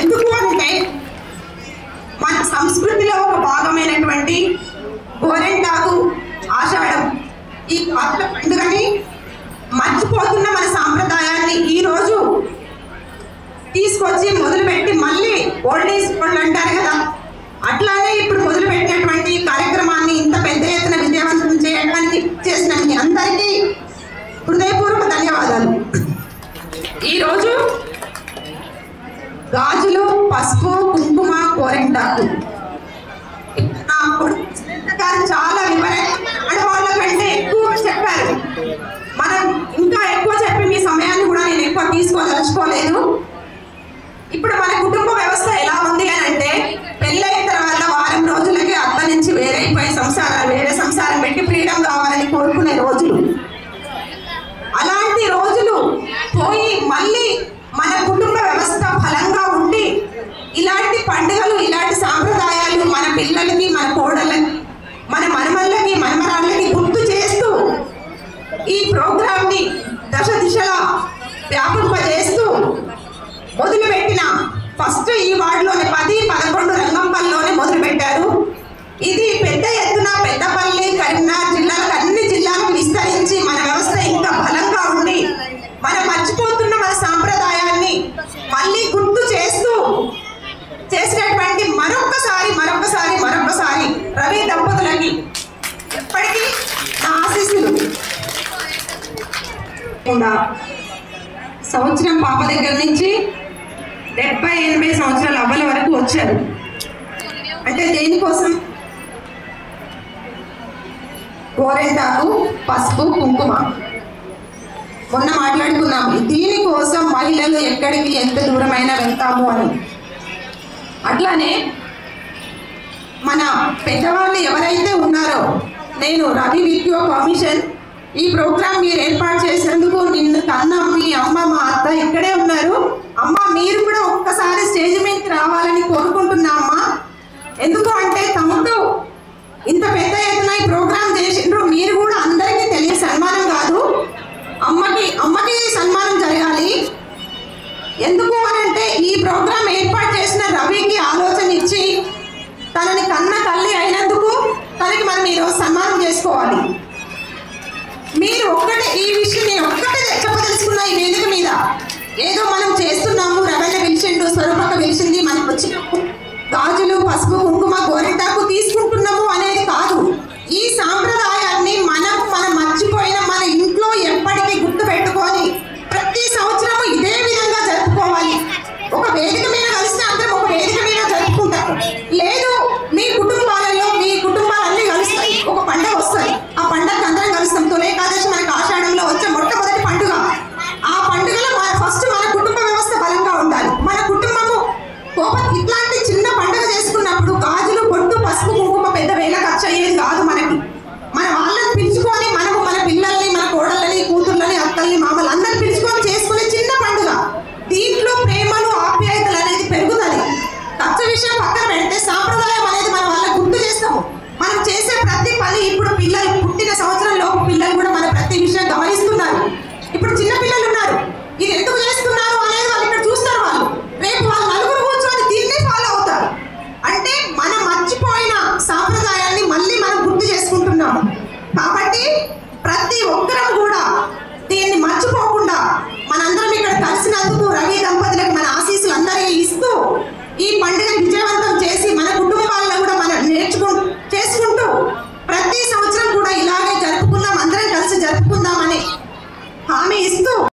ఎందుకు అంటే మన సంస్కృతిలో ఒక భాగమైనటువంటి గోరెంటాకు ఆషాఢం ఈ కాపుల పండుగని మర్చిపోతున్న మన సాంప్రదాయాన్ని ఈరోజు తీసుకొచ్చి మొదలుపెట్టి మళ్ళీ ఓల్డ్ ఈజ్ గోల్డ్ అంటారు కదా, అట్లానే ఇప్పుడు మొదలుపెట్టినటువంటి కార్యక్రమాన్ని ఇంత పెద్ద ఎత్తున విజయవంతం చేయడానికి చేసిన మీ అందరికీ హృదయపూర్వక ధన్యవాదాలు. ఈరోజు గాజులు, పసుపు, కుంకుమ, గోరెంటాకు చాలా వివరంగా ఆడవాళ్ళ కంటే ఎక్కువ చెప్పారు. మనం ఇంకా ఎక్కువ చెప్పి మీ సమయాన్ని కూడా నేను ఎక్కువ తీసుకోదలుచుకోలేదు. ఇప్పుడు మన కుటుంబ వ్యవస్థ ఎలా ఉంది అని అంటే, పెళ్ళైన తర్వాత వారం రోజులకి అత్త నుంచి వేరైపోయి వేరే సంసారం పెట్టి ఫ్రీడమ్ కావాలని కోరుకునే రోజులు. అలాంటి రోజులు పోయి మళ్ళీ మన కుటుంబ వ్యవస్థ బలంగా ఉండి ఇలాంటి పండుగలు, ఇలాంటి సాంప్రదాయాలు మన పిల్లలకి, మన కోడళ్ళకి, మన మనమళ్ళకి, మనమరాళ్ళకి గుర్తు చేస్తూ ఈ ప్రోగ్రామ్ని దశ దిశలా వ్యాపింపజేస్తూ మొదలుపెట్టిన ఫస్ట్ ఈ వార్డులోనే 10-11 రంగంపల్లిలోనే మొదలుపెట్టారు. ఇది పెద్ద ఎత్తున పెద్దపల్లి, కరీంనగర్ జిల్లాలకు అన్ని జిల్లాలకు విస్తరించి మన వ్యవస్థ ఇంకా బలంగా ఉండి మనం మర్చిపోతున్న మన సాంప్రదాయాన్ని మళ్ళీ గుర్తు చేస్తూ చేసినటువంటి మరొకసారి రవి దంపతులకి ఎప్పటికీ నా ఆశీస్సులు. సంవత్సరం పాప దగ్గర నుంచి 70-80 సంవత్సరాల అవ్వల వరకు వచ్చారు. అంటే దేనికోసం? గోరెంటాకు, పసుపు, కుంకుమ మొన్న మాట్లాడుకున్నాము. దీనికోసం మహిళలు ఎక్కడికి ఎంత దూరమైనా వెళ్తాము అని. అట్లానే మన పెద్దవాళ్ళు ఎవరైతే ఉన్నారో, నేను రవి విద్యో కమిషన్ ఈ ప్రోగ్రాం మీరు ఏర్పాటు చేసేందుకు నిన్ను కన్నా మీ అమ్మ, మా అత్త ఇక్కడే ఉన్నారు. అమ్మ మీరు కూడా ఒక్కసారి స్టేజ్ మీదకి రావాలని కోరుకుంటున్నా అమ్మ. ఎందుకు అంటే తమ్ముడు ఇంత పెద్ద ఎత్తున ఈ ప్రోగ్రాం చేసిండ్రు, మీరు కూడా అందరికీ తెలియ సన్మానం కాదు, అమ్మకి సన్మానం జరగాలి. ఎందుకు అని అంటే ఈ ప్రోగ్రాం ఏర్పాటు చేసిన రవికి ఆలోచన ఇచ్చి తనని కన్న తల్లి అయినందుకు తనకి మనం ఈరోజు సన్మానం చేసుకోవాలి. మీరు ఒక్కటే ఈ విషయం నేను ఒక్కటే చెప్పదలుచుకున్నా ఈ వేదిక మీద. ఏదో మనం చేస్తున్నాము, రవణ పిలిచిండు, స్వరూపక పిలిచింది, మనకు వచ్చినప్పుడు గాజులు, పసుపు, కుంకుమ, గోరెంటాకు తీసుకుంటున్న